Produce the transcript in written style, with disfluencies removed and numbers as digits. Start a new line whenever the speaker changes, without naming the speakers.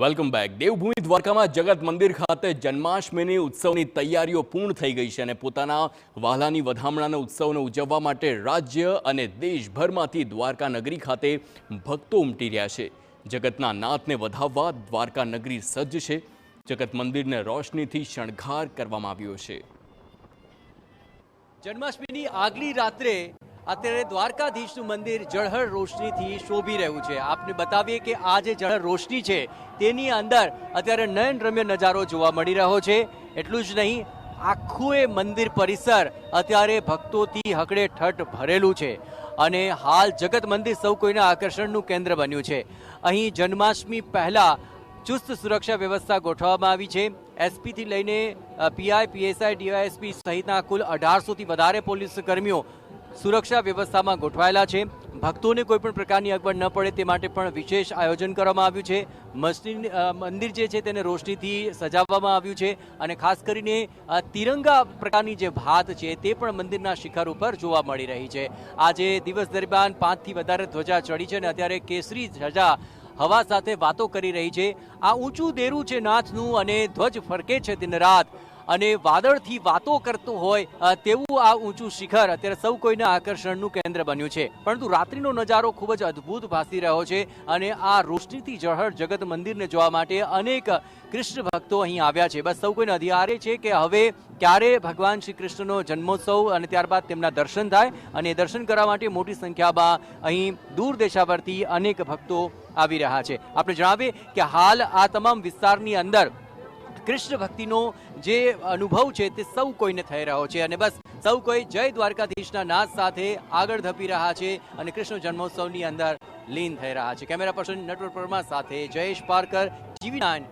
Welcome back. Devbhumi દ્વારકામાં જગત મંદિર ખાતે જન્માષ્ટમીની ઉત્સવની તૈયારીઓ પૂર્ણ થઈ ગઈ છે અને પોતાના વહાલાની વધામણાના ઉત્સવને ઉજવવા માટે રાજ્ય અને દેશભરમાંથી દ્વારકા નગરી ખાતે ભક્તો ઉમટી રહ્યા છે। જગતના નાથને વધાવવા દ્વારકા નગરી સજ્જ છે। જગત મંદિરને રોશનીથી શણગાર કરવામાં આવ્યો છે।
જન્માષ્ટમીની આગલી રાત્રે અત્યારે દ્વારકાધીશનું મંદિર જળહળ રોશનીથી શોભી રહ્યું છે। આપને બતાવીએ કે આ જે જળહળ રોશની છે તેની અંદર અત્યારે નયનરમ્ય નજારો જોવા મળી રહ્યો છે। એટલું જ નહીં, આખું એ મંદિર પરિસર અત્યારે ભક્તોથી હકડે ઠઠ ભરેલું છે અને હાલ જગત મંદિર સૌ કોઈના આકર્ષણનું કેન્દ્ર બન્યું છે। અહીં જન્માષ્ટમી પહેલા ચુસ્ત સુરક્ષા વ્યવસ્થા ગોઠવવામાં આવી છે। એસપીથી લઈને પીઆઈ, પીએસઆઈ, ડીવાયએસપી સહિતના કુલ 1800થી વધારે પોલીસ કર્મીઓ સુરક્ષા વ્યવસ્થામાં ગોઠવાયેલા છે। ભક્તોને કોઈ પણ પ્રકારની અગવડ ન પડે તે માટે પણ વિશેષ આયોજન કરવામાં આવ્યું છે। મંદિર જે છે તેને રોશનીથી સજાવવામાં આવ્યું છે અને ખાસ કરીને તિરંગા પ્રકારની જે ભાત છે તે પણ મંદિરના શિખર ઉપર જોવા મળી રહી છે। આજે દિવસ દરમિયાન 5થી વધારે ધ્વજા ચડી છે અને અત્યારે કેસરી ધ્વજા હવા સાથે વાતો કરી રહી છે। આ ઊંચું દેરું છે નાથનું અને ધ્વજ ફરકે છે દિન રાત અને વાદળથી વાતો કરતું હોય તેવું આ ઊંચું શિખર અત્યારે સૌ કોઈના આકર્ષણનું કેન્દ્ર બન્યું છે। પરંતુ રાત્રિનો નજારો ખૂબ જ અદ્ભુત ભાસી રહ્યો છે અને આ રોશનીથી ઝળહળ જગત મંદિરને જોવા માટે અનેક કૃષ્ણ ભક્તો અહીં આવ્યા છે। બસ સૌ કોઈને અધિયારે છે કે હવે ક્યારે ભગવાન શ્રી કૃષ્ણનો જન્મોત્સવ અને ત્યારબાદ તેમના દર્શન થાય અને દર્શન કરવા માટે મોટી સંખ્યામાં અહીં દૂર દેશાવરથી અનેક ભક્તો આવી રહ્યા છે। આપણે જણાવીએ કે હાલ આ તમામ વિસ્તારની અંદર કૃષ્ણ ભક્તિનો જે અનુભવ છે તે સૌ કોઈને થઈ રહ્યો છે અને બસ સૌ કોઈ જય દ્વારકાધીશના નાદ સાથે આગળ ધપી રહ્યા છે અને કૃષ્ણ જન્મોત્સવની અંદર લીન થઈ રહ્યા છે। કેમેરા પર્સન નટવર પરમાર સાથે જયેશ પારકર, TV9